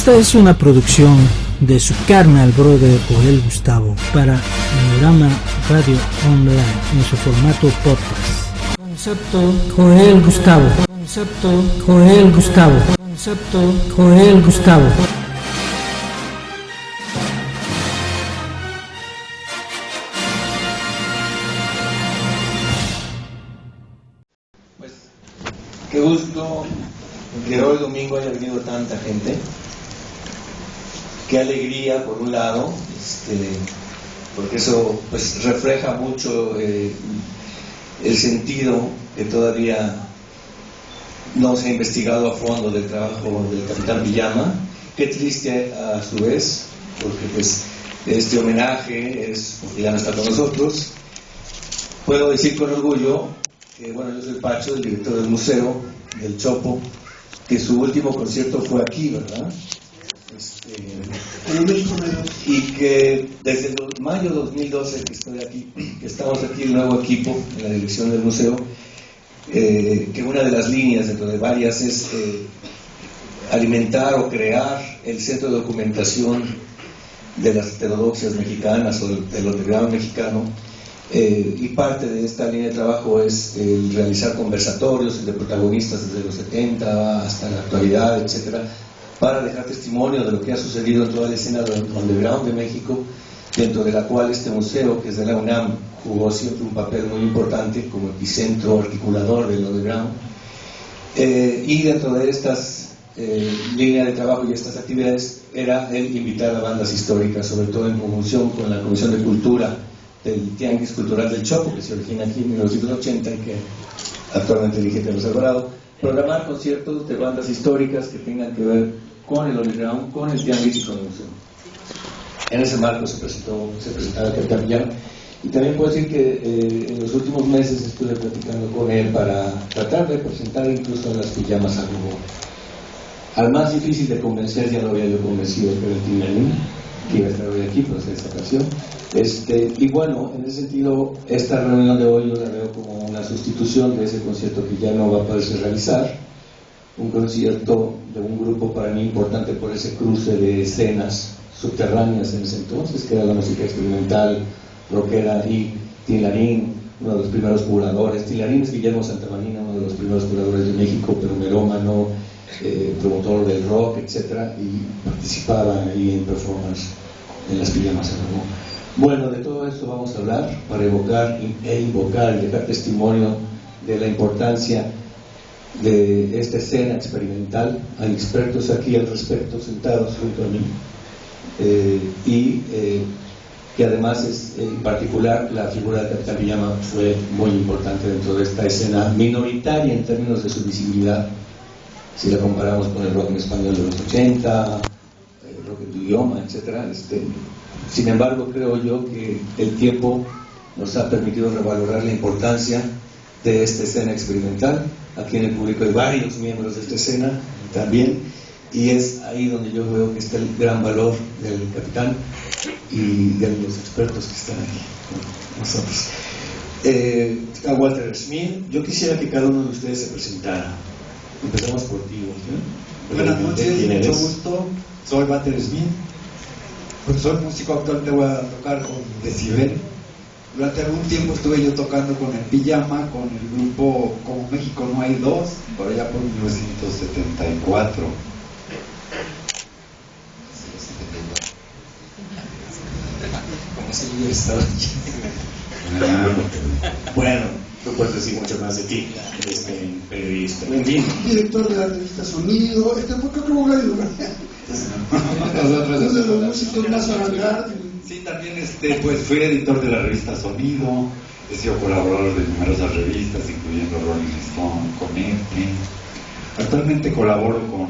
Esta es una producción de su carnal brother Joel Gustavo para Panorama Radio Online en su formato podcast. Concepto Joel Gustavo. Concepto Joel Gustavo. Concepto Joel Gustavo. Pues qué gusto que hoy domingo haya venido tanta gente. Qué alegría por un lado, porque eso pues refleja mucho el sentido que todavía no se ha investigado a fondo del trabajo del Capitán Villama. Qué triste a su vez, porque pues este homenaje es porque ya no está con nosotros. Puedo decir con orgullo que bueno, yo soy Pacho, el director del museo del Chopo, que su último concierto fue aquí, ¿verdad? Y que desde mayo de 2012 que estoy aquí, que estamos aquí el nuevo equipo en la dirección del museo, que una de las líneas dentro de varias es alimentar o crear el centro de documentación de las heterodoxias mexicanas o del underground mexicano, y parte de esta línea de trabajo es el realizar conversatorios de protagonistas desde los 70 hasta la actualidad, etcétera, para dejar testimonio de lo que ha sucedido en toda la escena underground de México, dentro de la cual este museo, que es de la UNAM, jugó siempre un papel muy importante como epicentro articulador del underground. Y dentro de estas líneas de trabajo y estas actividades era el invitar a bandas históricas, sobre todo en conjunción con la Comisión de Cultura del Tianguis Cultural del Chopo, que se origina aquí en 1980 y que actualmente dirige Carlos Alvarado, programar conciertos de bandas históricas que tengan que ver con el underground, con el tianguis y con el museo. En ese marco se presentaba el Capitán Villama, y también puedo decir que en los últimos meses estuve platicando con él para tratar de presentar incluso las pijamas al nuevo. Al más difícil de convencer ya lo había yo convencido, que era el Tilarín, que iba a estar hoy aquí por hacer esta ocasión. Y bueno, en ese sentido, esta reunión de hoy yo la veo como una sustitución de ese concierto que ya no va a poderse realizar, un concierto de un grupo para mí importante por ese cruce de escenas subterráneas en ese entonces, que era la música experimental, rockera, y Tilarín, uno de los primeros curadores. Tilarín es Guillermo Santamarina, uno de los primeros curadores de México, pero melómano, promotor del rock, etcétera, y participaba ahí en performance en las pijamas. Bueno, de todo esto vamos a hablar para evocar e invocar y dejar testimonio de la importancia de esta escena experimental. Hay expertos aquí al respecto sentados junto a mí, que además es, en particular, la figura del Capitán Villama fue muy importante dentro de esta escena minoritaria en términos de su visibilidad, si la comparamos con el rock en español de los 80, el rock en tu idioma, etcétera. Sin embargo, creo yo que el tiempo nos ha permitido revalorar la importancia de esta escena experimental. Aquí en el público hay varios miembros de esta escena también, y es ahí donde yo veo que está el gran valor del Capitán y de los expertos que están aquí con nosotros. A Walter Smith, yo quisiera que cada uno de ustedes se presentara. Empezamos por ti, Walter. Buenas noches, mucho gusto. Soy Walter Smith. Pues soy músico actual, te voy a tocar con Decibel. Durante algún tiempo estuve yo tocando con el Pijama, con el grupo Como México No Hay Dos, por allá por 1974. ¿Cómo se llama esta noche? Bueno, tú puedes decir mucho más de ti, periodista. En fin. Director de la revista Sonido, creo que hubo varios, uno de los músicos más avant-garde. Sí, también pues fui editor de la revista Sonido, he sido colaborador de numerosas revistas, incluyendo Rolling Stone, Connecting. Actualmente colaboro con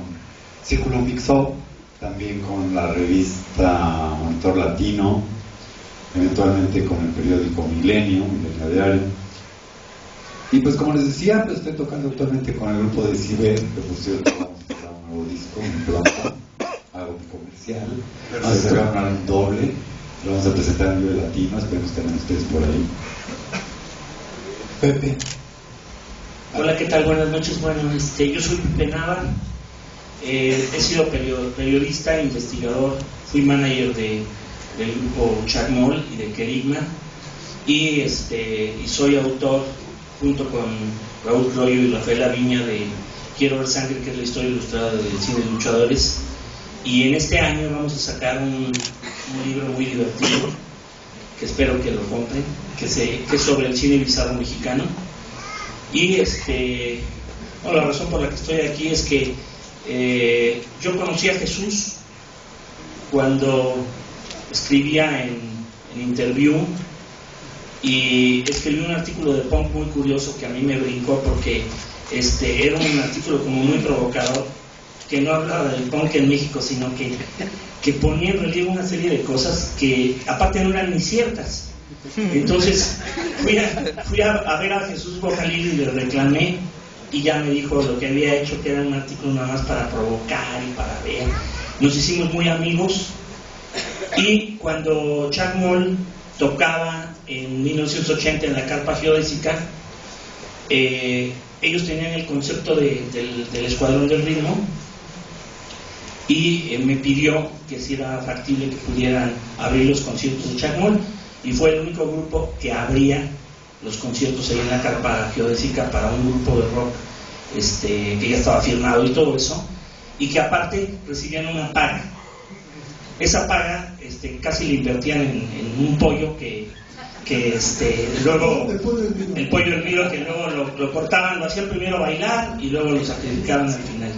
Círculo Mix Up, también con la revista Monitor Latino, eventualmente con el periódico Milenio, Milenio Diario. Y pues como les decía, pues estoy tocando actualmente con el grupo de Decibel, que por cierto vamos a sacar un nuevo disco en pronto, algo comercial, vamos a sacar un álbum doble, lo vamos a presentar en Vive Latino, esperemos que tengan ustedes por ahí. Pepe. Hola, ¿qué tal? Buenas noches. Bueno, yo soy Pepe Nava, He sido periodista, investigador, fui manager del grupo Chacmol y de Querigma, y soy autor junto con Raúl Cloyo y Rafael Aviña de Quiero ver sangre, que es la historia ilustrada del cine de luchadores. Y en este año vamos a sacar un libro muy divertido, que espero que lo compren, que es sobre el cine bizarro mexicano. Y la razón por la que estoy aquí es que yo conocí a Jesús cuando escribía en Interview, y escribí un artículo de punk muy curioso que a mí me brincó, porque era un artículo como muy provocador, que no hablaba del punk en México, sino que ponía en relieve una serie de cosas que aparte no eran ni ciertas. Entonces fui a ver a Jesús Bojalil y le reclamé, y ya me dijo lo que había hecho, que era un artículo nada más para provocar y para ver. Nos hicimos muy amigos, y cuando Chacmol tocaba en 1980 en la Carpa Geodésica, ellos tenían el concepto del Escuadrón del Ritmo, y me pidió que si era factible que pudieran abrir los conciertos de Chacmol, y fue el único grupo que abría los conciertos ahí en la Carpa Geodésica para un grupo de rock que ya estaba firmado y todo eso, y que aparte recibían una paga. Esa paga casi le invertían en un pollo que luego, el pollo hervido, que luego lo cortaban, lo hacían primero bailar y luego lo sacrificaban al final.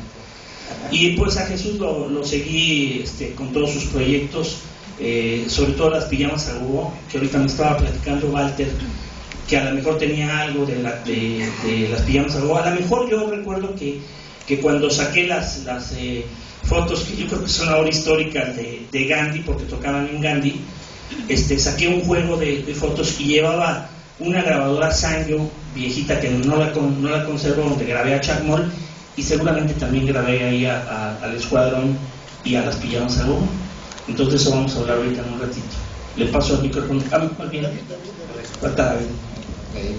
Y pues a Jesús lo seguí con todos sus proyectos, sobre todo las pijamas a Hugo, que ahorita me estaba platicando Walter, que a lo mejor tenía algo de las pijamas a Hugo. A lo mejor yo recuerdo que cuando saqué las fotos, que yo creo que son ahora históricas, de Gandhi, porque tocaban en Gandhi, saqué un juego de fotos y llevaba una grabadora Sanyo viejita que no la conservo, donde grabé a Chacmol, y seguramente también grabé ahí al Escuadrón y a las pijamas a Hugo. Entonces eso vamos a hablar ahorita en un ratito. Le paso el micrófono. Bien.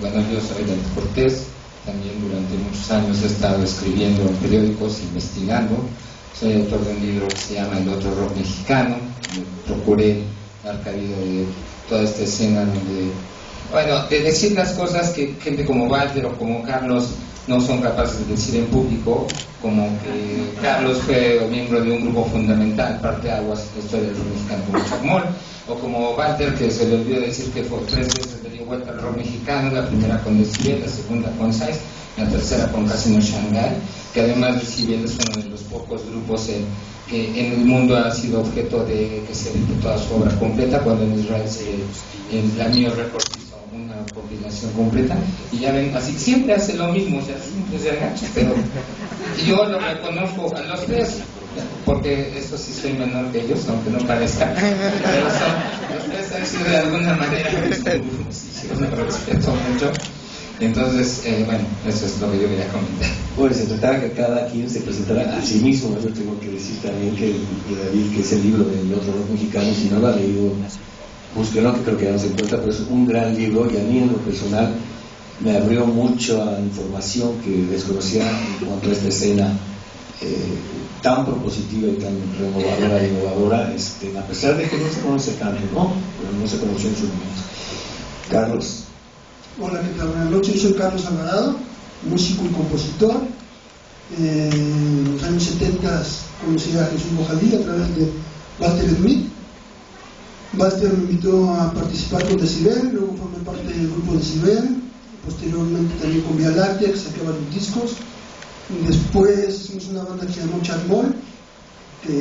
Bueno, yo soy David Cortés, también durante muchos años he estado escribiendo en periódicos, investigando. Soy autor de un libro que se llama El Otro Rock Mexicano. Procuré dar cabida de toda esta escena donde, de decir las cosas que gente como Walter o como Carlos no son capaces de decir en público, como que Carlos fue miembro de un grupo fundamental, parteaguas en la historia del rock mexicano como Chacmol, o como Walter, que se le olvidó decir que fue 3 veces le dio vuelta al rock mexicano, la primera con Decibel, la segunda con Sais, la tercera con Casino Shanghai, que además Decibel es uno de los pocos grupos que en el mundo ha sido objeto de que se edite toda su obra completa, cuando en Israel en la Mio Records hizo una compilación completa, y ya ven, así siempre hace lo mismo, o sea, siempre se agacha, pero yo lo reconozco a los tres, porque eso sí soy menor que ellos, aunque no parezca, pero los tres han sido de alguna manera yo los respeto mucho. Entonces, eso es lo que yo quería comentar. Bueno, se trataba que cada quien se presentara a sí mismo. Yo tengo que decir también que David, que es el libro del Otro Rock Mexicano, si no lo ha leído, búsquenlo, que creo que ya no se encuentra, pero es un gran libro, y a mí en lo personal me abrió mucha información que desconocía en cuanto a esta escena tan propositiva y tan renovadora y innovadora, a pesar de que no se conoce tanto, ¿no? Pero no se conoció en su momento. Carlos. Hola, ¿qué tal? Buenas noches, yo soy Carlos Alvarado, músico y compositor. En los años 70 conocí a Jesús Bojalil a través de Walter Smith. Walter me invitó a participar con Decibel, luego formé parte del grupo Decibel, posteriormente también con Vía Láctea, que saqué varios discos. Después hicimos una banda que se llamó Chacmol, que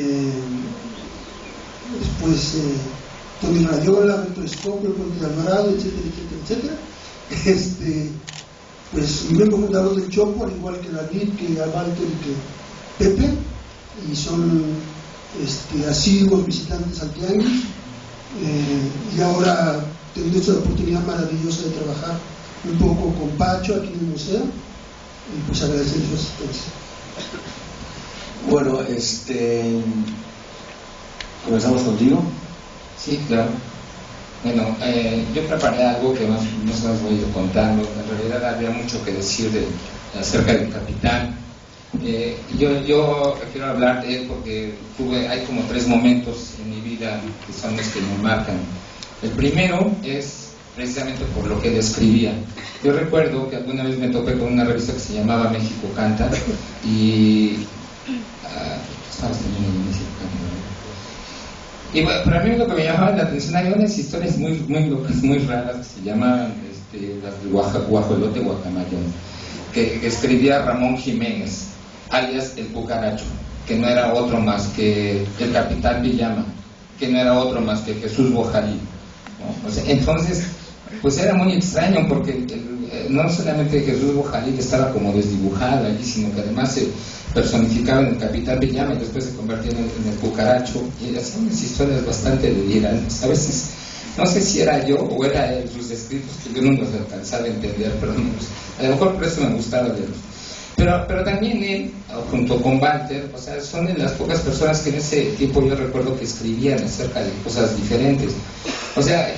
después Tony Rayola, Beto Escopio, Ponte Alvarado, etcétera, etcétera, etcétera. Pues miembro fundador del Chopo, al igual que David, que Walter y que Pepe, y son asiduos visitantes al Tianguis, y ahora tengo esta oportunidad maravillosa de trabajar un poco con Pacho aquí en el museo, y pues agradecer su asistencia. Bueno, comenzamos contigo. Sí, claro. Bueno, yo preparé algo que más o menos voy a ir contando. En realidad había mucho que decir acerca del Capitán, Yo quiero hablar de él porque hay como 3 momentos en mi vida que son los que me marcan. El primero es precisamente por lo que él escribía. Yo recuerdo que alguna vez me topé con una revista que se llamaba México Canta y estabas también en México Canta, ¿no? Y bueno, para mí lo que me llamaba la atención, hay unas historias muy locas, muy raras que se llamaban las de Guajolote Guacamayón, que escribía Ramón Jiménez, alias el Cucaracho, que no era otro más que el Capitán Villama, que no era otro más que Jesús Bojalí, ¿no? O sea, entonces, pues era muy extraño porque no solamente Jesús Bojalí estaba como desdibujado allí, sino que además se personificaba en el Capitán Villama y después se convertía en el Cucaracho, y hacían unas historias bastante delirantes. A veces, no sé si era yo o era él, sus escritos, que yo no los alcanzaba a entender, pero a lo mejor por eso me gustaba leerlos. Pero también él, junto con Walter, o sea, son de las pocas personas que en ese tiempo yo recuerdo que escribían acerca de cosas diferentes. O sea,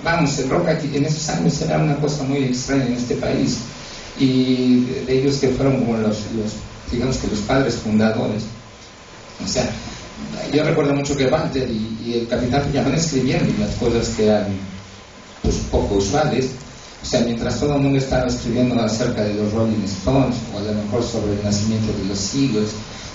vamos, el rock aquí en esos años era una cosa muy extraña en este país, y de ellos que fueron como los digamos que los padres fundadores. O sea, yo recuerdo mucho que Walter y el Capitán Villama escribían las cosas que eran pues poco usuales. O sea, mientras todo el mundo estaba escribiendo acerca de los Rolling Stones, o a lo mejor sobre el nacimiento de los siglos,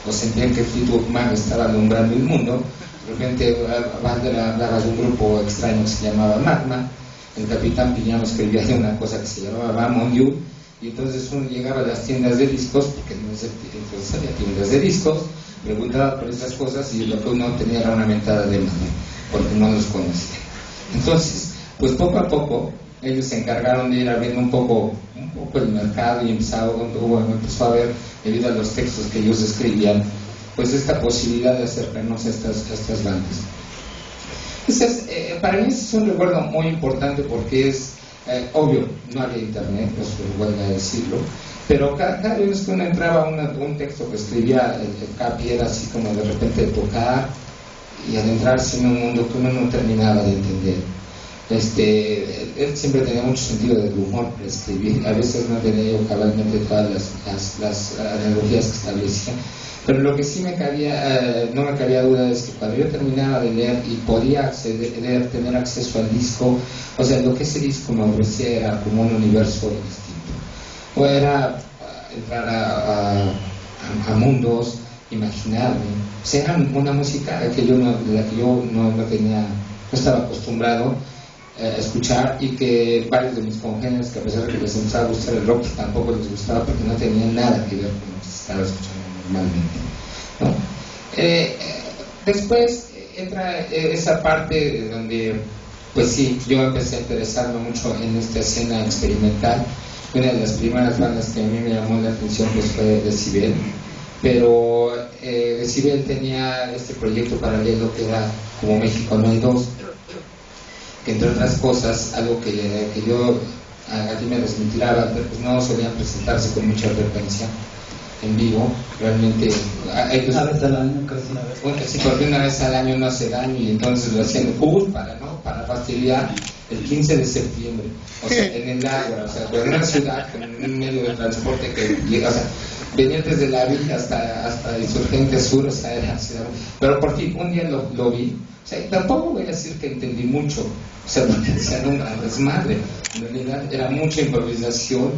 o sentían que Fleetwood Mac estaba alumbrando el mundo, de repente Walter hablaba de un grupo extraño que se llamaba Magma, el Capitán Villama escribía de una cosa que se llamaba Bam on You, y entonces uno llegaba a las tiendas de discos, porque entonces había tiendas de discos, preguntaba por esas cosas y lo que uno tenía era una mentada de madre, porque no los conocía. Entonces, pues poco a poco, ellos se encargaron de ir abriendo un poco el mercado y empezó a ver, debido a los textos que ellos escribían, pues esta posibilidad de acercarnos a estas bandas. Entonces, para mí es un recuerdo muy importante porque es obvio, no había internet, no se vuelve a decirlo, pero cada vez que uno entraba a un texto que escribía el Capi era así como de repente tocar y adentrarse en un mundo que uno no terminaba de entender. Él siempre tenía mucho sentido del humor para escribir, a veces no tenía yo cabalmente todas las analogías que establecía, pero lo que sí no me cabía duda es que cuando yo terminaba de leer y podía tener acceso al disco, o sea, lo que ese disco me ofrecía era como un universo distinto, o era entrar a mundos, imaginarme, o sea, era una música de la que yo no estaba acostumbrado a escuchar, y que varios de mis congéneres, que a pesar de que les empezaba a gustar el rock, tampoco les gustaba porque no tenía nada que ver con lo que se estaba escuchando normalmente, ¿no? Después entra esa parte donde, pues sí, yo empecé a interesarme mucho en esta escena experimental. Una de las primeras bandas que a mí me llamó la atención pues fue Decibel, pero Decibel tenía este proyecto paralelo que era Como México no hay dos, que entre otras cosas, algo que yo aquí me desmentiraba, pues no solían presentarse con mucha frecuencia en vivo, realmente una vez al año casi. Bueno, sí, porque una vez al año no hace daño, y entonces lo hacían para fastidiar el 15 de septiembre, o sea, en el Ágora, o sea, en una ciudad con un medio de transporte que llega, o sea, venir desde la villa hasta Insurgentes Sur, o sea, era ciudad. Pero por fin, un día lo vi, o sea, tampoco voy a decir que entendí mucho, o sea, porque era un gran desmadre, en realidad era mucha improvisación.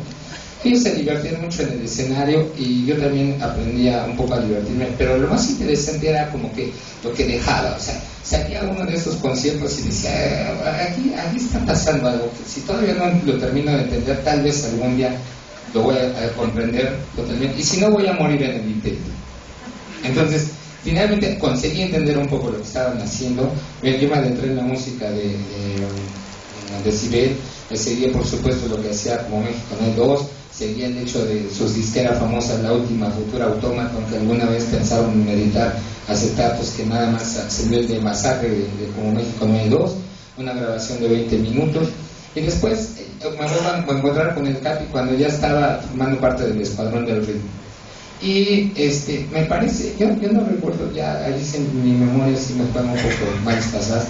Ellos se divertían mucho en el escenario y yo también aprendía un poco a divertirme, pero lo más interesante era como que lo que dejaba, o sea, salía uno de esos conciertos y decía, aquí está pasando algo, que si todavía no lo termino de entender, tal vez algún día lo voy a comprender totalmente, y si no voy a morir en el intento. Entonces, finalmente conseguí entender un poco lo que estaban haciendo. Yo me adentré en la música de Decibel, seguía por supuesto lo que hacía Como México no hay dos, seguía el hecho de sus disqueras famosas, La Última, Futura Autómata, aunque alguna vez pensaron en editar acetatos que nada más se vio el de Masacre de Como México no hay dos, una grabación de 20 minutos, y después me vuelvo a encontrar con el Capi cuando ya estaba formando parte del Escuadrón del Ritmo. Y me parece, yo no recuerdo, ya ahí en mi memoria sí me fueron un poco más pasadas,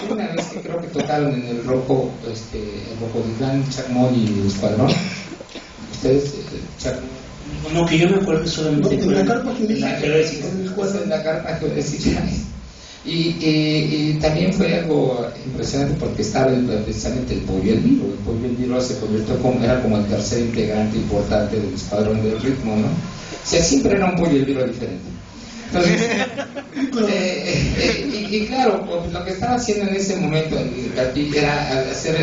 una vez que creo que tocaron en el Roco, el Rocoditlán, Chacmol y el Escuadrón. Ustedes, No, que yo me acuerdo solamente en la carpa geodésica. En la carpa geodésica. Y también fue algo impresionante porque estaba precisamente el Pollo Elviro. El Pollo Elviro se convirtió era como el tercer integrante importante del Escuadrón del Ritmo, ¿no? O sea, siempre era un Pollo Elviro diferente. Entonces, y claro, lo que estaba haciendo en ese momento era hacer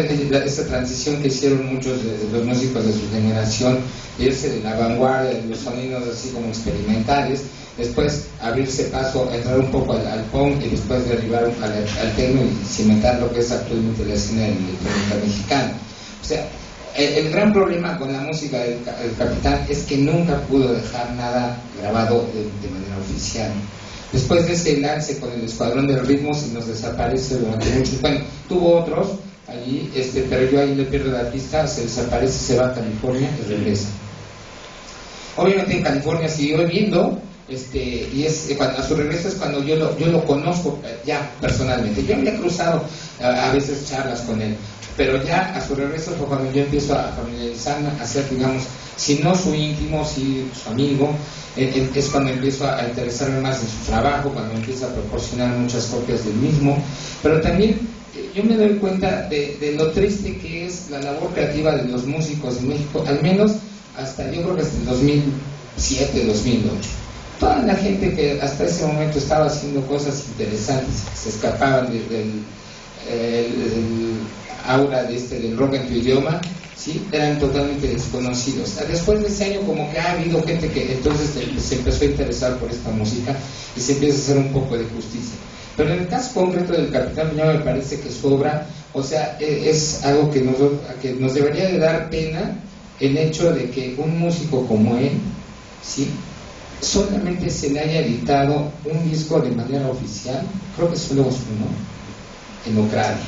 esa transición que hicieron muchos de los músicos de su generación, irse de la vanguardia, de los sonidos así como experimentales, después abrirse paso, entrar un poco al punk y después derivar al techno y cimentar lo que es actualmente la escena electrónica mexicana. O sea, el gran problema con la música del Capitán es que nunca pudo dejar nada grabado de manera oficial. Después de ese lance con el Escuadrón del Ritmo se nos desaparece durante muchos, bueno, tuvo otros allí, pero yo ahí le pierdo la pista, se desaparece, se va a California y regresa. Obviamente en California siguió viviendo, y cuando a su regreso es cuando yo lo conozco ya personalmente. Yo había cruzado a veces charlas con él, pero ya a su regreso fue cuando yo empiezo a familiarizarme, a ser, digamos, si no su íntimo, si su amigo. Es cuando empiezo a interesarme más en su trabajo, cuando empiezo a proporcionar muchas copias del mismo, pero también yo me doy cuenta de lo triste que es la labor creativa de los músicos en México, al menos hasta, yo creo que hasta el 2007, 2008. Toda la gente que hasta ese momento estaba haciendo cosas interesantes, que se escapaban del aura del rock en tu idioma, ¿sí? Eran totalmente desconocidos. Después de ese año como que ha habido gente que entonces se empezó a interesar por esta música y se empieza a hacer un poco de justicia. Pero en el caso concreto del Capitán Piñama me parece que su obra, o sea, es algo que nos debería de dar pena, el hecho de que un músico como él, ¿sí?, solamente se le haya editado un disco de manera oficial, creo que solo es uno, en Ucrania.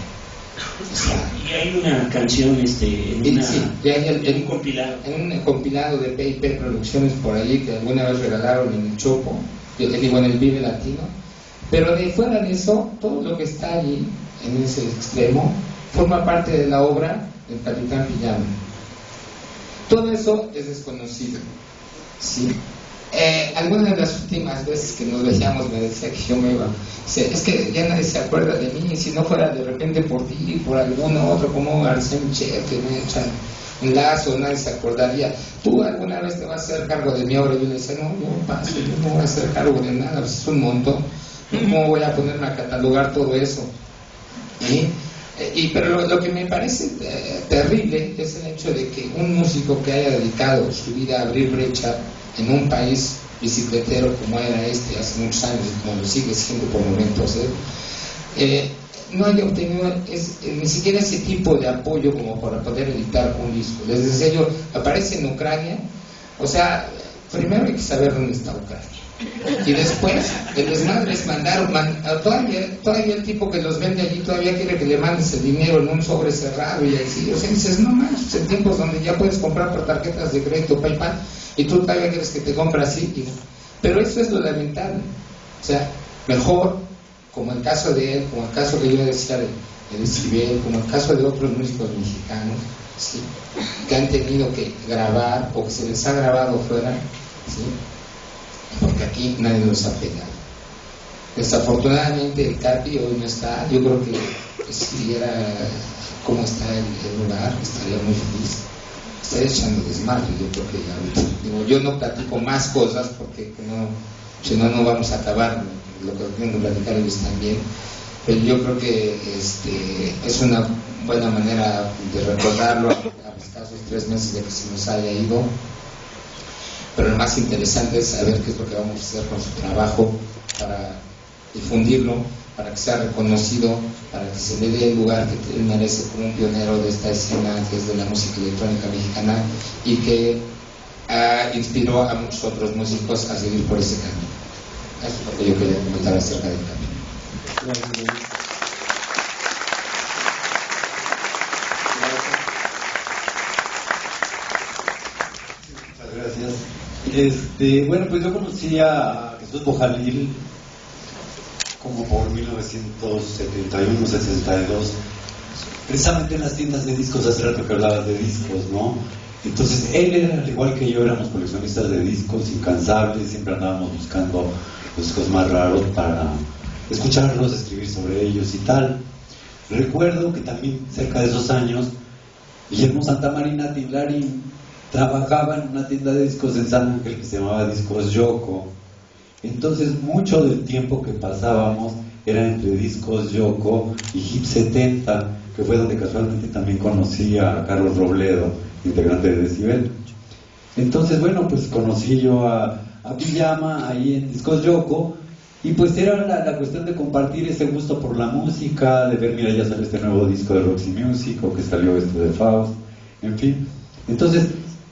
O sea, y hay una canción en un compilado. En un compilado de P&P Producciones por allí que alguna vez regalaron en el Chopo, digo en el Vive Latino, pero de fuera de eso, todo lo que está allí, en ese extremo, forma parte de la obra del Capitán Piñama. Todo eso es desconocido, ¿sí? Algunas de las últimas veces que nos veíamos me decía que yo me iba, es que ya nadie se acuerda de mí, si no fuera de repente por ti y por alguno otro como García Michel que me echan un lazo, nadie se acordaría. ¿Tú alguna vez te vas a hacer cargo de mi obra? Yo le decía, no, yo paso, yo no voy a hacer cargo de nada, pues es un montón, ¿cómo voy a ponerme a catalogar todo eso? Pero lo que me parece terrible es el hecho de que un músico que haya dedicado su vida a abrir brecha en un país bicicletero como era hace muchos años y como lo sigue siendo por momentos, no haya obtenido ni siquiera ese tipo de apoyo como para poder editar un disco. Les decía yo, aparece en Ucrania, o sea, primero hay que saber dónde está Ucrania. Y después, el desmadre es todavía el tipo que los vende allí todavía quiere que le mandes el dinero en un sobre cerrado y así. O sea, dices, no manches, en tiempos donde ya puedes comprar por tarjetas de crédito, PayPal, y tú todavía quieres que te compre así. Pero eso es lo lamentable. O sea, mejor, como el caso de él, como el caso que yo decía de Esquivel, como el caso de otros músicos mexicanos, ¿sí?, que han tenido que grabar o que se les ha grabado fuera, ¿sí?, porque aquí nadie los ha pegado. Desafortunadamente el Capi hoy no está. Yo creo que si viera cómo está el lugar estaría muy feliz, estaría echando desmadre. Yo creo que ahorita, yo no platico más cosas porque si no vamos a acabar lo que tengo que platicar ellos también, pero yo creo que es una buena manera de recordarlo a escasos 3 meses de que se nos haya ido. Pero lo más interesante es saber qué es lo que vamos a hacer con su trabajo para difundirlo, para que sea reconocido, para que se le dé el lugar que él merece como un pionero de esta escena que es de la música electrónica mexicana y que inspiró a muchos otros músicos a seguir por ese camino. Eso es lo que yo quería comentar acerca del camino. Bueno, pues yo conocí a Jesús Bojalil como por 1971, 62, precisamente en las tiendas de discos. Hace rato que hablabas de discos, ¿no? Entonces él era, al igual que yo, éramos coleccionistas de discos incansables, siempre andábamos buscando los discos más raros para escucharlos, escribir sobre ellos y tal. Recuerdo que también cerca de esos años Guillermo Santamarina Tinlarín trabajaba en una tienda de discos en San Ángel que se llamaba Discos Yoko. Entonces mucho del tiempo que pasábamos era entre Discos Yoko y Hip 70, que fue donde casualmente también conocí a Carlos Robledo, integrante de Decibel. Entonces, bueno, pues conocí yo a Pijama ahí en Discos Yoko, y pues era la cuestión de compartir ese gusto por la música, de ver, mira, ya salió este nuevo disco de Roxy Music, o que salió este de Faust, en fin. Entonces,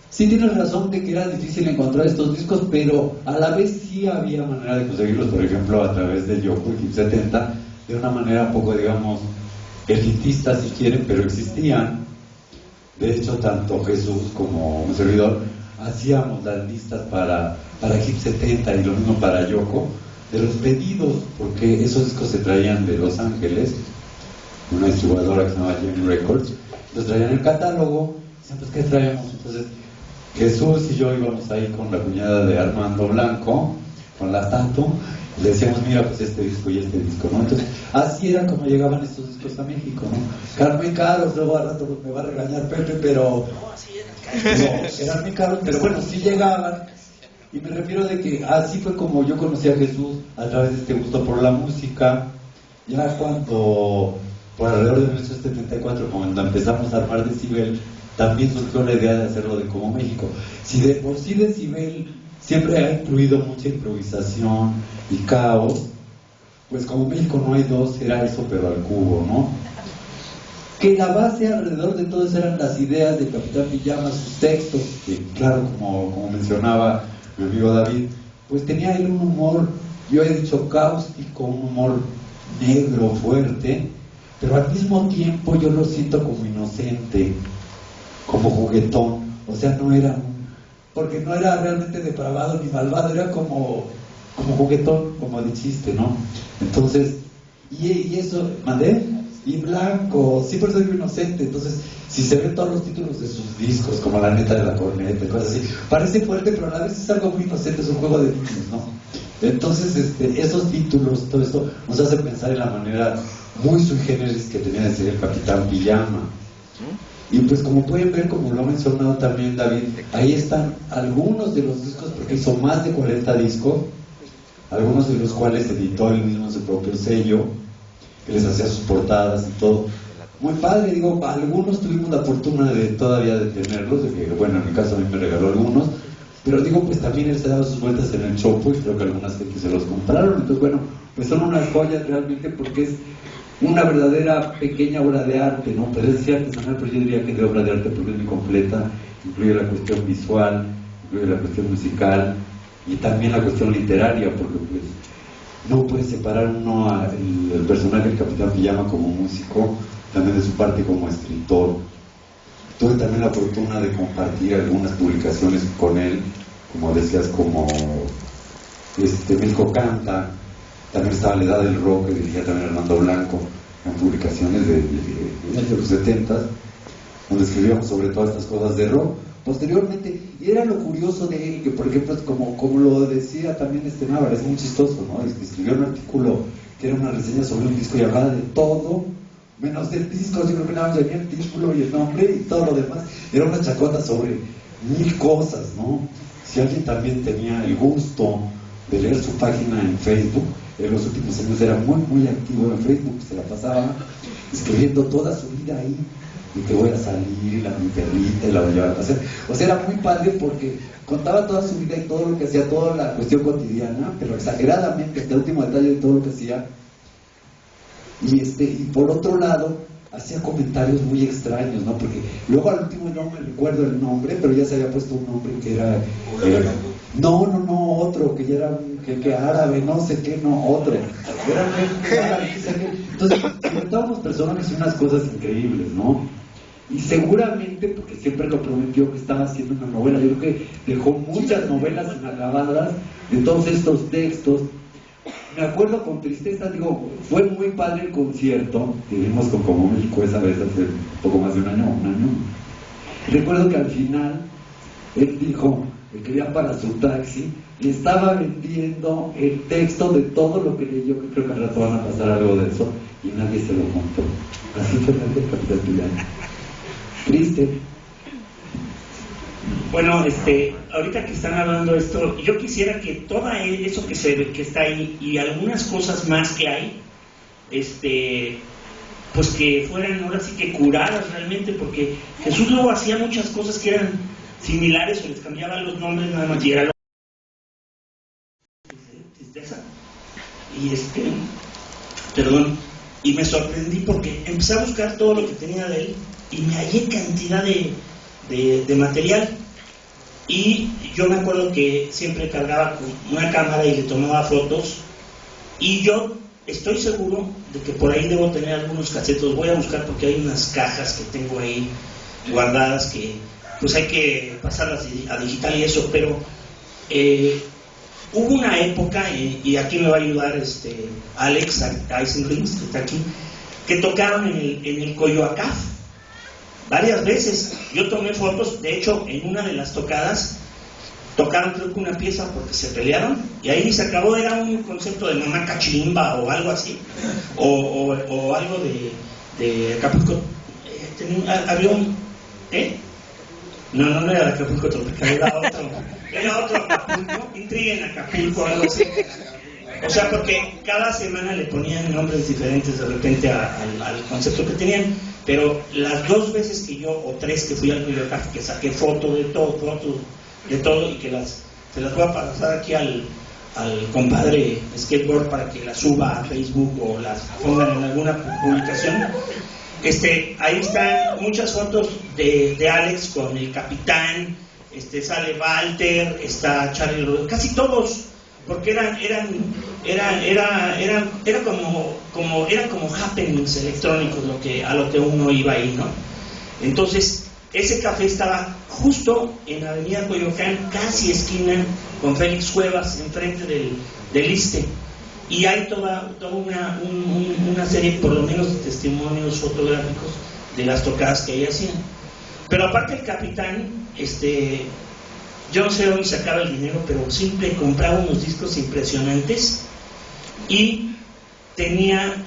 sí tienes razón de que era difícil encontrar estos discos, pero a la vez sí había manera de conseguirlos, por ejemplo, a través de Yoko y Hip 70, de una manera un poco, digamos, elitista si quieren, pero existían. De hecho, tanto Jesús como un servidor hacíamos las listas para Hip 70 y lo mismo para Yoko, de los pedidos, porque esos discos se traían de Los Ángeles, una distribuidora que se llama Gem Records, los traían en el catálogo, y pues ¿qué traemos? Entonces Jesús y yo íbamos ahí con la cuñada de Armando Blanco, con la Tato, y le decíamos, mira, pues este disco y este disco, ¿no? Entonces, así era como llegaban estos discos a México, ¿no? Carmen caros, luego al rato me va a regañar Pepe, pero... No, eran muy caros, pero bueno, sí llegaban. Y me refiero de que así fue como yo conocí a Jesús, a través de este gusto por la música. Ya cuando, por alrededor de 1974, cuando empezamos a armar Decibel, también surgió la idea de hacerlo de Como México. Si de por sí Decibel siempre ha incluido mucha improvisación y caos, pues Como México no hay dos, era eso pero al cubo, ¿no? Que la base alrededor de todo eso eran las ideas de Capitán Pijama, sus textos, que claro, como mencionaba mi amigo David, pues tenía él un humor, yo he dicho cáustico, un humor negro, fuerte, pero al mismo tiempo yo lo siento como inocente, como juguetón, o sea, no era, porque no era realmente depravado ni malvado, era como juguetón, como de chiste, ¿no? Entonces, y eso, ¿mandé? Y blanco, sí, por eso digo inocente. Entonces, si se ven todos los títulos de sus discos, como La Neta de la Corneta, cosas así, parece fuerte, pero a la vez es algo muy inocente, es un juego de niños, ¿no? Entonces, esos títulos, todo esto, nos hace pensar en la manera muy sui generis que tenía de ser el Capitán Pijama. Y pues como pueden ver, como lo ha mencionado también David, ahí están algunos de los discos, porque hizo más de 40 discos, algunos de los cuales editó él mismo en su propio sello, que les hacía sus portadas y todo. Muy padre, digo, algunos tuvimos la fortuna de todavía de tenerlos, de que, bueno, en mi caso a mí me regaló algunos, pero digo, pues también él se daba sus vueltas en el Chopo y creo que algunas gente se los compraron. Entonces, bueno, pues son unas joyas realmente, porque es una verdadera pequeña obra de arte, ¿no? Pero es artesanal, pero yo diría que de obra de arte porque es muy completa, incluye la cuestión visual, incluye la cuestión musical y también la cuestión literaria, porque pues no puede separar uno al personaje del Capitán Pijama como músico, también de su parte como escritor. Tuve también la fortuna de compartir algunas publicaciones con él, como decías, como México Canta, también estaba La Edad del Rock, que dirigía también Armando Blanco, en publicaciones de los 70s, donde escribíamos sobre todas estas cosas de rock. Posteriormente, y era lo curioso de él, que por ejemplo, como lo decía también Návar, es muy chistoso, ¿no? Escribió un artículo que era una reseña sobre un disco y hablaba de todo, menos del disco, yo creo que nada más venía el título y el nombre y todo lo demás. Era una chacota sobre 1000 cosas, ¿no? Si alguien también tenía el gusto de leer su página en Facebook, en los últimos años era muy activo en Facebook, se la pasaba escribiendo toda su vida ahí. Y que voy a salir, mi perrita, y la voy a llevar a pasear. O sea, era muy padre porque contaba toda su vida y todo lo que hacía, toda la cuestión cotidiana, pero exageradamente, hasta el último detalle de todo lo que hacía. Y por otro lado, hacía comentarios muy extraños, ¿no? Porque luego al último no me recuerdo el nombre, pero ya se había puesto un nombre que era... otro, que ya era que árabe, no sé qué, otro. Era árabe, entonces, comentábamos personas y unas cosas increíbles, ¿no? Y seguramente, porque siempre lo prometió que estaba haciendo una novela, yo creo que dejó muchas novelas inacabadas de todos estos textos. Me acuerdo con tristeza, digo, fue muy padre el concierto que vimos con Como México esa vez hace un poco más de un año. Recuerdo que al final él dijo que quería para su taxi, le estaba vendiendo el texto de todo lo que leyó, que creo que al rato van a pasar algo de eso, y nadie se lo montó. Así fue la capitulación. Triste. Bueno, ahorita que están hablando de esto, yo quisiera que todo eso que está ahí y algunas cosas más que hay, pues que fueran ahora sí que curadas realmente, porque Jesús luego hacía muchas cosas que eran similares o les cambiaban los nombres nada más y era y me sorprendí porque empecé a buscar todo lo que tenía de él y me hallé cantidad de material. Y yo me acuerdo que siempre cargaba con una cámara y le tomaba fotos, y yo estoy seguro de que por ahí debo tener algunos casetos. Voy a buscar porque hay unas cajas que tengo ahí guardadas que pues hay que pasarlas a digital y eso, pero hubo una época, y aquí me va a ayudar Alex Eisenrings, que está aquí, que tocaron en el Coyoacaf varias veces. Yo tomé fotos, de hecho en una de las tocadas tocaron creo que una pieza porque se pelearon y ahí se acabó. Era un concepto de mamá cachilimba o algo así, o algo de Acapulco. Había un no era de Acapulco Tropical, era otro Acapulco, Intriga en Acapulco, algo así. O sea, porque cada semana le ponían nombres diferentes de repente al concepto que tenían, pero las 2 veces que yo, o 3 que fui al Coyoacaf, que saqué fotos de todo y que se las voy a pasar aquí al compadre Skateboard para que las suba a Facebook o las pongan en alguna publicación. Ahí están muchas fotos de Alex con el Capitán, sale Walter, está Charlie Rodríguez, casi todos, porque eran como happenings electrónicos a lo que uno iba ahí, ¿no? Entonces, ese café estaba justo en Avenida Coyoacán, casi esquina con Félix Cuevas, enfrente del ISSSTE. Y hay toda una serie, por lo menos, de testimonios fotográficos de las tocadas que ahí hacían. Pero aparte el Capitán, yo no sé dónde sacaba el dinero, pero siempre compraba unos discos impresionantes y tenía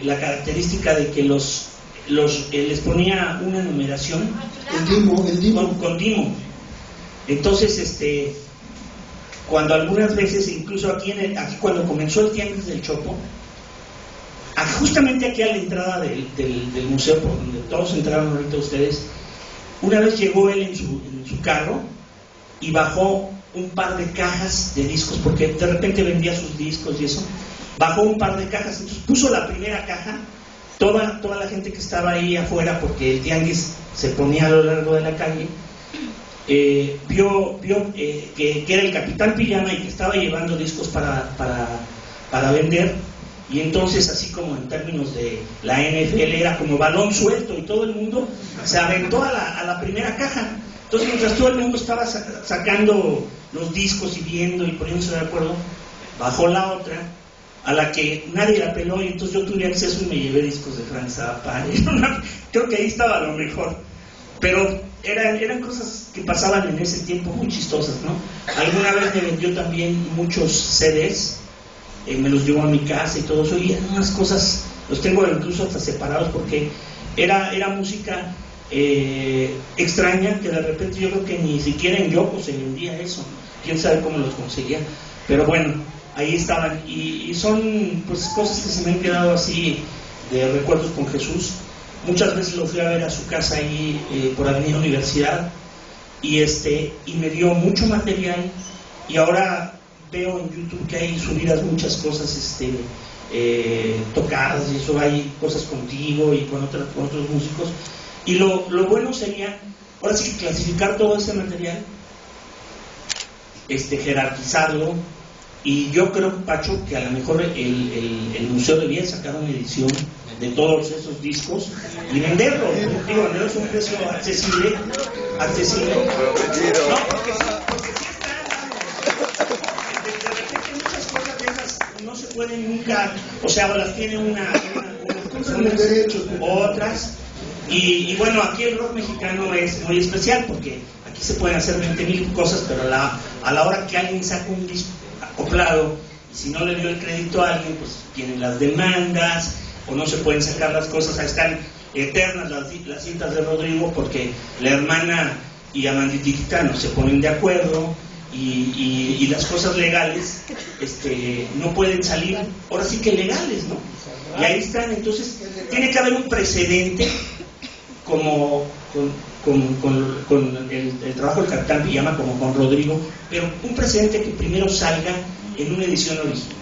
la característica de que les ponía una numeración el Dimo. Con Dimo. Entonces, cuando algunas veces, incluso aquí cuando comenzó el Tianguis del Chopo, justamente aquí a la entrada del museo, por donde todos entraron ahorita ustedes, una vez llegó él en su carro y bajó un par de cajas de discos, porque de repente vendía sus discos y eso, bajó un par de cajas, entonces puso la primera caja. Toda la gente que estaba ahí afuera, porque el tianguis se ponía a lo largo de la calle, vio que era el Capitán Pijama y que estaba llevando discos para vender, y entonces, así como en términos de la NFL, era como balón suelto y todo el mundo se aventó a la primera caja. Entonces, mientras todo el mundo estaba sacando los discos y viendo y poniéndose de acuerdo, bajó la otra, a la que nadie la peló, y entonces yo tuve acceso y me llevé discos de Frank Zappa. Creo que ahí estaba lo mejor, pero eran cosas que pasaban en ese tiempo muy chistosas, ¿no? Alguna vez me vendió también muchos CDs, me los llevó a mi casa y todo eso, y eran unas cosas, los tengo incluso hasta separados, porque era música extraña, que de repente yo creo que ni siquiera en Yoko se vendía eso, quién sabe cómo los conseguía, pero bueno, ahí estaban, y son pues cosas que se me han quedado así de recuerdos con Jesús. Muchas veces lo fui a ver a su casa ahí por Avenida Universidad, y me dio mucho material, y ahora veo en YouTube que hay subidas muchas cosas tocadas, y eso, hay cosas contigo y con otros músicos, y lo bueno sería ahora sí que clasificar todo ese material, jerarquizarlo. Y yo creo, Pacho, que a lo mejor el museo debía sacar una edición de todos esos discos y venderlo. Digo, venderlos a un precio accesible. No, porque sí está. De repente muchas cosas de esas no se pueden nunca, o sea, o las tiene una derechos, otras, Y bueno, aquí el rock mexicano es muy especial porque aquí se pueden hacer 20.000 cosas, pero a la hora que alguien saca un disco acoplado, y si no le dio el crédito a alguien, pues vienen las demandas, o no se pueden sacar las cosas. Ahí están eternas las cintas de Rodrigo porque la hermana y Amanditita no se ponen de acuerdo, y las cosas legales no pueden salir, ahora sí que legales, ¿no? Y ahí están. Entonces tiene que haber un precedente como con el trabajo del Capitán Pijama, como con Rodrigo, pero un precedente que primero salga en una edición original.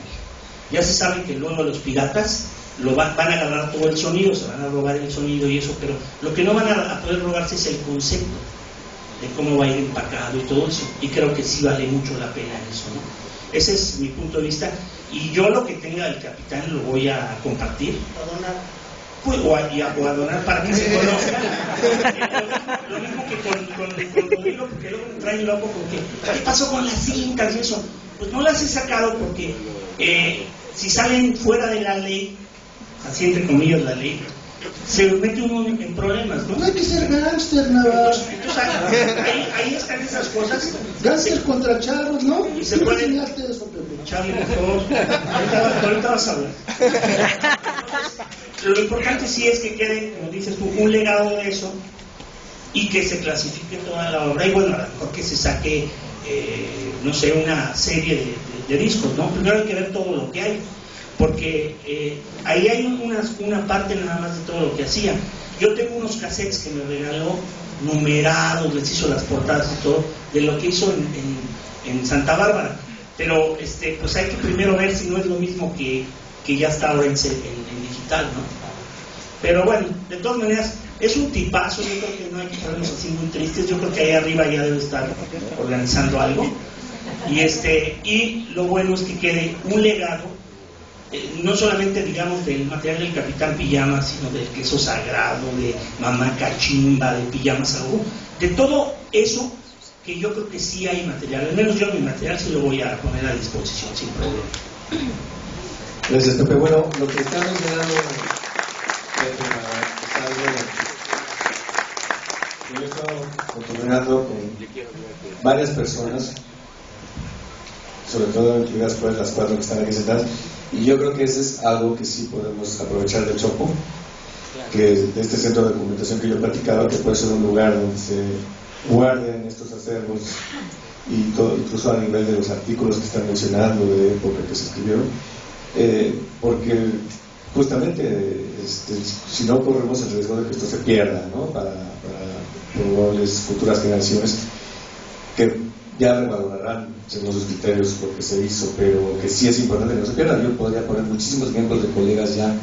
Ya se sabe que luego los piratas van a agarrar todo el sonido, se van a robar el sonido y eso, pero lo que no van a poder robarse es el concepto de cómo va a ir empacado y todo eso, y creo que sí vale mucho la pena eso, ¿no? Ese es mi punto de vista, y yo lo que tenga del Capitán lo voy a compartir, a donar, pues, o a donar para que se conozca. Lo mismo que con Rodrigo, porque luego me traen loco porque ¿qué pasó con las cintas y eso? Pues no las he sacado porque si salen fuera de la ley, así entre comillas la ley, se mete uno en problemas, ¿no? No hay que ser gángster, nada. Entonces ahí están esas cosas. Gángster contra chavos, ¿no? Y se puede enseñarte eso, Pepe. Charlie, por favor. Ahorita vas a hablar. Lo importante sí es que quede, como dices tú, un legado de eso y que se clasifique toda la obra. Y bueno, a lo mejor que se saque, no sé, una serie de discos, ¿no? Primero hay que ver todo lo que hay, porque ahí hay una parte nada más de todo lo que hacía. Yo tengo unos cassettes que me regaló, numerados, les hizo las portadas y todo, de lo que hizo en Santa Bárbara. Pero pues hay que primero ver si no es lo mismo que ya está ahora en digital, ¿no? Pero bueno, de todas maneras, es un tipazo. Yo creo que no hay que ponernos así muy tristes. Yo creo que ahí arriba ya debe estar organizando algo. Y lo bueno es que quede un legado, no solamente, digamos, del material del Capitán Pijama, sino del queso sagrado, de Mamá Cachimba, de Pijamas Algo, de todo eso, que yo creo que sí hay material. Al menos yo mi material sí lo voy a poner a disposición sin problema. Gracias, Pepe. Bueno, lo que está mencionando Pepe está bueno. Yo he estado contactando con varias personas, sobre todo incluidas pues las 4 que están aquí sentadas, y yo creo que ese es algo que sí podemos aprovechar del Chopo, que de este centro de documentación que yo platicaba, que puede ser un lugar donde se guarden estos acervos y todo, incluso a nivel de los artículos que están mencionando de época que se escribieron, porque justamente si no corremos el riesgo de que esto se pierda, ¿no? para probables futuras generaciones que ya revalorarán según sus criterios lo que se hizo, pero que sí es importante que no se pierda. Yo podría poner muchísimos ejemplos de colegas ya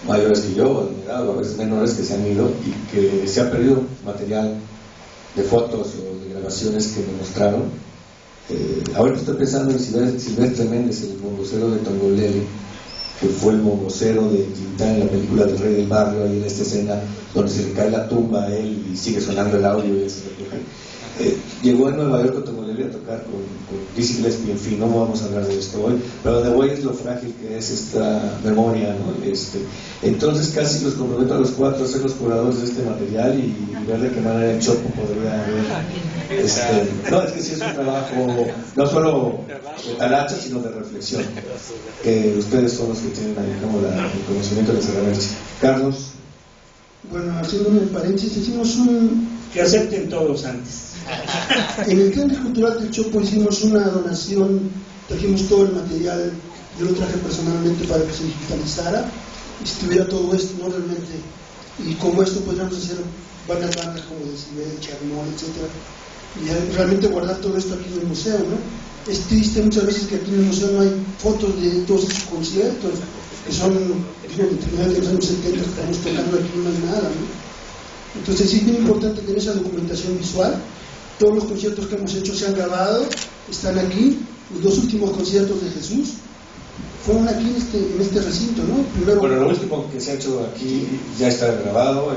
mayores que yo, o de edad, o a veces menores, que se han ido y que se ha perdido material de fotos o de grabaciones que me mostraron. Ahora estoy pensando en Silvestre Méndez, el mongocero de Tongolele, que fue el mongocero de Tintán en la película del Rey del Barrio, ahí en esta escena donde se le cae la tumba a él y sigue sonando el audio y él se recoge. Llegó a Nueva York con Tongolele a tocar con Dizzy Gillespie, en fin, no vamos a hablar de esto hoy, pero de hoy es lo frágil que es esta memoria, ¿no? Entonces casi los comprometo a los 4 a ser los curadores de este material y ver de qué manera el Chopo podría haber. No, es que sí es un trabajo no solo de talacha, sino de reflexión, que ustedes son los que tienen ahí como el conocimiento de las herramientas. Carlos. Bueno, haciendo un paréntesis, hicimos que acepten todos antes. En el Centro Cultural del Chopo hicimos una donación, trajimos todo el material, yo lo traje personalmente para que se digitalizara y estuviera todo esto, ¿no? Realmente, y como esto podríamos hacer varias bandas como Decibel, Charmol, etcétera, y realmente guardar todo esto aquí en el museo, ¿no? Es triste muchas veces que aquí en el museo no hay fotos de todos esos conciertos, que son, digo, de finales de los años 70 que estamos tocando aquí, no hay nada, ¿no? Entonces sí es bien importante tener esa documentación visual. Todos los conciertos que hemos hecho se han grabado, están aquí. Los 2 últimos conciertos de Jesús fueron aquí en este recinto, ¿no? Primero, bueno, lo último que se ha hecho aquí ya está grabado,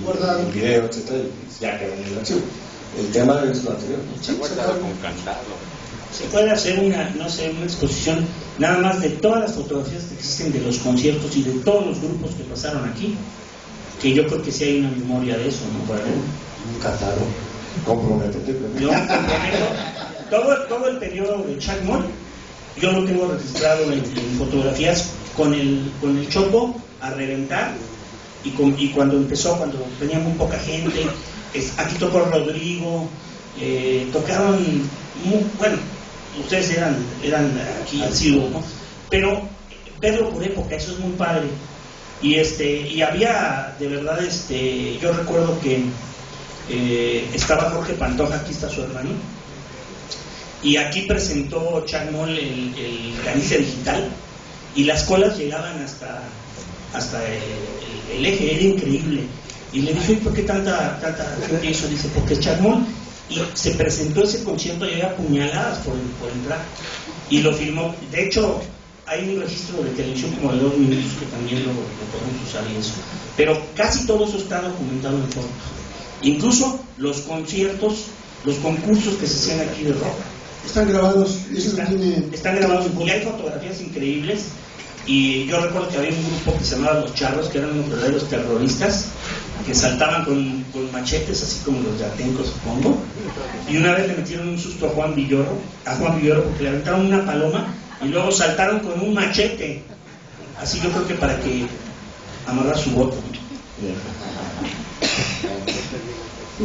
guardado, el video, etcétera, y ya quedó en el archivo. El tema es lo anterior, ¿no? Sí, guardado con candado. Se puede hacer una exposición nada más de todas las fotografías que existen de los conciertos y de todos los grupos que pasaron aquí, que yo creo que sí hay una memoria de eso, ¿no? Bueno, un catálogo. Comprométete. Yo me comprometo. Todo el periodo de Chuck Moll, yo lo tengo registrado en fotografías con el Chopo a reventar, y cuando empezó, cuando tenía muy poca gente, aquí tocó Rodrigo, tocaron, bueno, ustedes eran aquí asiduos, ¿no? Pero verlo por época, eso es muy padre. Y había, de verdad, yo recuerdo que estaba Jorge Pantoja, aquí está su hermano, y aquí presentó Chuck Moll el Galicia Digital, y las colas llegaban hasta el eje, era increíble. Y le dije, ¿por qué tanta gente hizo? Dice, porque Chuck Moll, y se presentó ese concierto y había puñaladas por entrar, y lo filmó. De hecho, hay un registro de televisión como de 2 minutos que también lo podemos usar y eso, pero casi todo eso está documentado en fotos, incluso los conciertos, los concursos que se hacían aquí de rock están grabados, están grabados, y hay fotografías increíbles. Y yo recuerdo que había un grupo que se llamaba Los Charros, que eran unos verdaderos terroristas, que saltaban con machetes, así como los de Atenco, supongo. Y una vez le metieron un susto a Juan Villoro porque le aventaron una paloma y luego saltaron con un machete, así yo creo que para que amarrar su voto.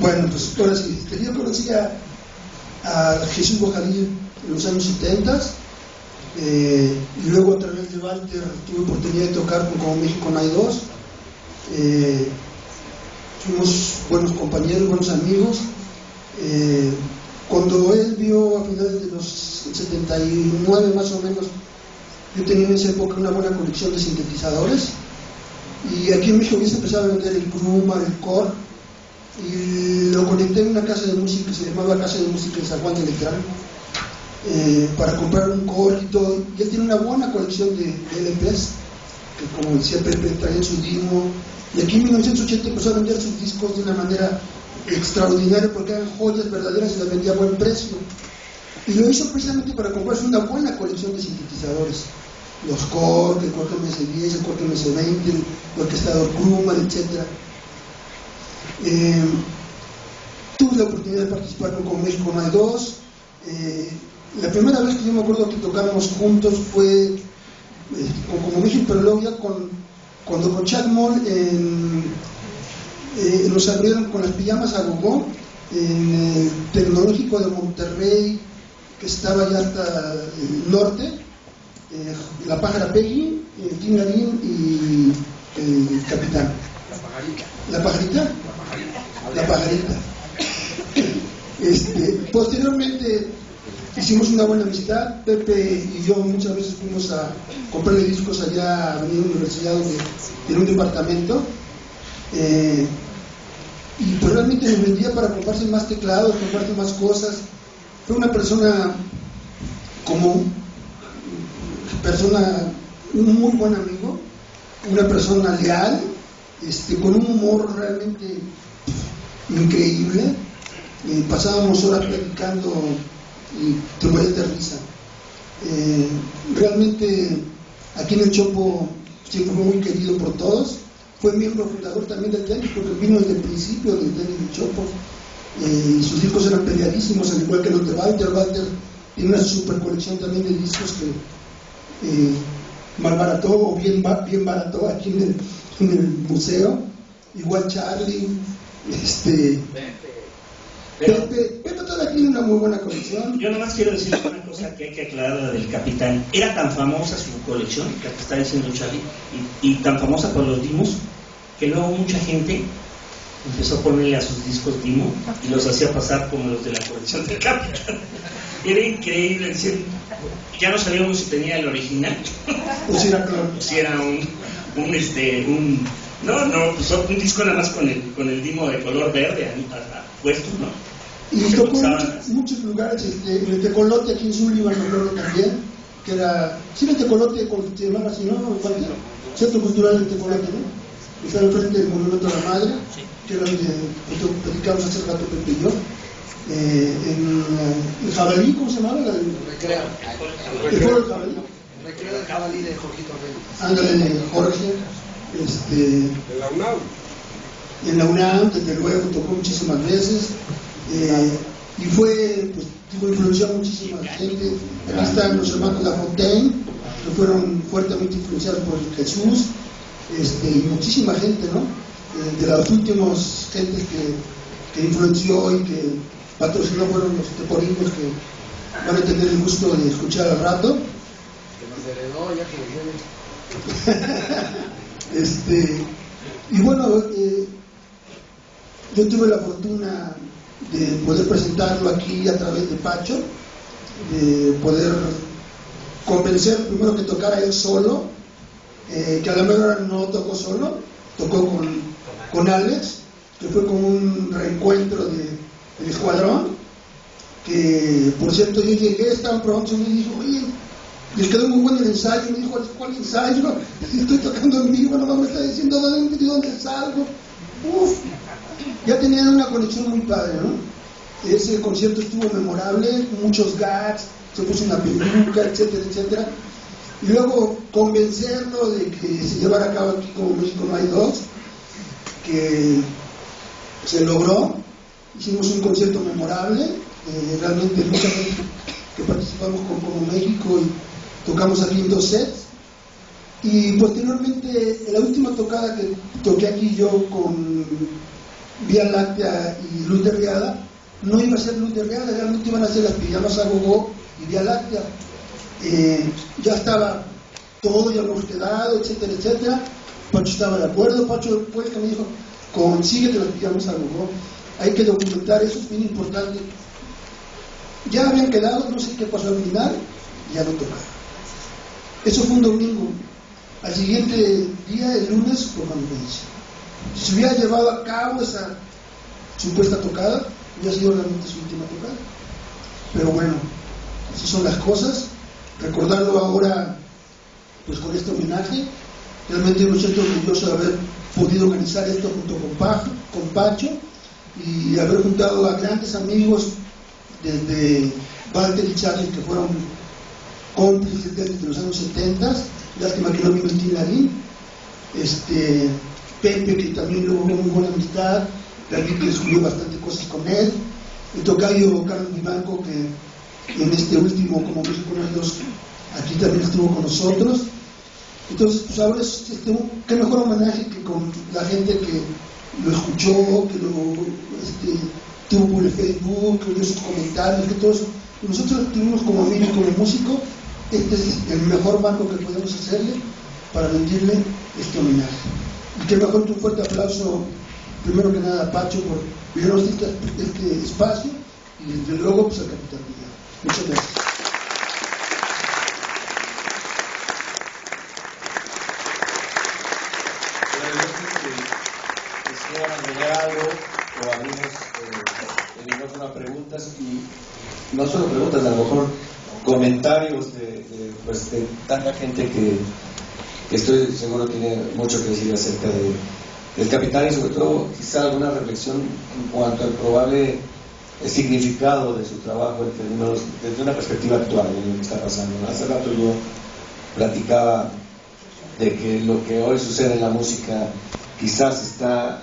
Bueno, pues ahora sí, yo conocí a Jesús Bojadilla en los años 70, y luego a través de Walter tuve oportunidad de tocar con Como México no hay dos. Fuimos buenos compañeros, buenos amigos. Cuando él vio a finales de los 79 más o menos, yo tenía en esa época una buena colección de sintetizadores, y aquí en México ya se empezaba a vender el Grumman, el Korg, y lo conecté en una casa de música, se llamaba Casa de Música en San Juan de Letrán, para comprar un Korg y todo. Y él tiene una buena colección de LPs, que como decía Pepe, traían su Dimo, y aquí en 1980 empezó a vender sus discos de una manera extraordinaria, porque eran joyas verdaderas y las vendía a buen precio, y lo hizo precisamente para comprarse una buena colección de sintetizadores, los Korg, el Korg MS-10, el Korg MS-20, el orquestador Grumman, etc. Tuve la oportunidad de participar con Como México no hay dos. La primera vez que yo me acuerdo que tocamos juntos fue con Como México, pero luego ya cuando con Chuck Moll nos abrieron con las pijamas a Gogó en el Tecnológico de Monterrey, que estaba ya hasta el norte, la Pájara Peggy, Tingarín y el Capitán. La Pajarita. Posteriormente hicimos una buena amistad. Pepe y yo muchas veces fuimos a comprarle discos allá a Avenida Universidad, donde tiene un departamento, y pues realmente nos vendía para comprarse más teclados, comprarse más cosas. Fue una persona un muy buen amigo, una persona leal, con un humor realmente increíble. Pasábamos horas platicando y te morías de risa. Realmente aquí en el Chopo siempre fue muy querido por todos. Fue miembro fundador también del tenis, porque vino desde el principio del tenis del Chopo, y sus discos eran peleadísimos, al igual que los de Walter. Walter tiene una super colección también de discos que malbarató o bien barató aquí en el museo. Igual Charlie, Pepe todavía tiene una muy buena colección. Yo nomás quiero decir una cosa que hay que aclarar del Capitán. Era tan famosa su colección, que está diciendo Charlie, y tan famosa por los dimos, que luego mucha gente empezó a ponerle a sus discos Dimo y los hacía pasar como los de la colección del Capitán. Era increíble, decir, ya no sabíamos si tenía el original o si era clon, o si era un disco nada más con el Dimo de color verde puesto, ¿no? Y tocó en muchos lugares, en el Tecolote aquí en Sullivan, me acuerdo también, que era, sí, el Tecolote, se llamaba así, ¿no? Centro Cultural del Tecolote, ¿no? Está enfrente del Monumento a la Madre, que era donde platicamos hace rato Pepe y yo. En el Jabalí, ¿cómo se llamaba? El Foro del Jabalí. Recreo del Jabalí de Jorgito Reyes. Ándale, Jorge. De la UNAM. en la UNAM, desde luego, tocó muchísimas veces, y fue, pues, influenció a muchísima gente. Aquí están los hermanos Lafontaine, que fueron fuertemente influenciados por Jesús, y muchísima gente, ¿no? De las últimas gentes que influenció y que patrocinó fueron los teporinos, que van a tener el gusto de escuchar al rato. Y bueno, yo tuve la fortuna de poder presentarlo aquí a través de Pacho, de poder convencer primero que tocara él solo, que a la mejor no tocó solo, tocó con Alex, que fue como un reencuentro del escuadrón, que por cierto yo llegué tan pronto y me dijo, oye, les quedó muy bueno el ensayo. Me dijo, ¿cuál ensayo? Estoy tocando en vivo, no me está diciendo de dónde salgo. Uf, ya tenían una conexión muy padre, ¿no? Ese concierto estuvo memorable, muchos gags, se puso una peluca, etcétera, etcétera. Y luego convencerlo de que se llevara a cabo aquí como México no hay dos, que se logró. Hicimos un concierto memorable, realmente mucha gente que participamos como México, y tocamos aquí en 2 sets. Y posteriormente, en la última tocada que toqué aquí yo con Vía Láctea y Luz de Riada, no iba a ser Luz de Riada, realmente iban a ser las Pijamas a Gogó y Vía Láctea. Ya estaba todo, ya hemos quedado, etcétera, etcétera. Pacho estaba de acuerdo. Pacho después que me dijo, consíguete las Pijamas a Gogó, hay que documentar, eso es bien importante. Ya habían quedado, no sé qué pasó al final, ya no tocaron. Eso fue un domingo. Al siguiente día, el lunes, fue cuando me dice, si se hubiera llevado a cabo esa supuesta tocada, hubiera sido realmente su última tocada. Pero bueno, así son las cosas. Recordarlo ahora, pues con este homenaje, realmente me siento orgulloso de haber podido organizar esto junto con Pacho, y haber juntado a grandes amigos desde Walter y Charlie, que fueron cómplices desde los años 70. Lástima que no vino el Tinarín. Pepe, que también hubo muy buena amistad, David, que descubrió bastante cosas con él, el tocayo Carlos Vivanco, que en este último como México no hay dos, aquí también estuvo con nosotros. Entonces, pues ahora qué mejor homenaje que con la gente que lo escuchó, que lo tuvo por el Facebook, que vio sus comentarios, que todo eso. Y nosotros tuvimos como amigo y como músico, este es el mejor marco que podemos hacerle para rendirle este homenaje. Y qué mejor que un fuerte aplauso, primero que nada a Pacho por brindarnos este espacio, y desde luego pues al Capitán Villado. Muchas gracias. O abrimos el micrófono a preguntas, y no solo preguntas, a lo mejor comentarios de tanta gente que estoy seguro tiene mucho que decir acerca del Capitán, y sobre todo quizá alguna reflexión en cuanto al probable significado de su trabajo en términos, desde una perspectiva actual de lo que está pasando. Hace rato yo platicaba de que lo que hoy sucede en la música quizás está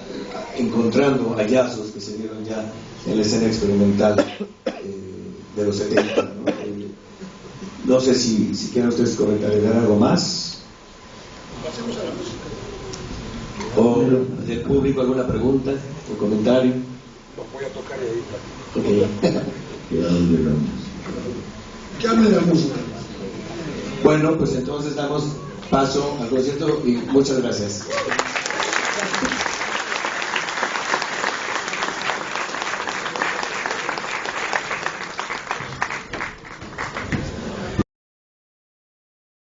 encontrando hallazgos que se dieron ya en la escena experimental de los 70, ¿no? No sé si quieren ustedes comentar algo más, o del público alguna pregunta o comentario. Lo voy a tocar y ahí platico. Que hable de la música. Bueno, pues entonces damos paso al concierto y muchas gracias.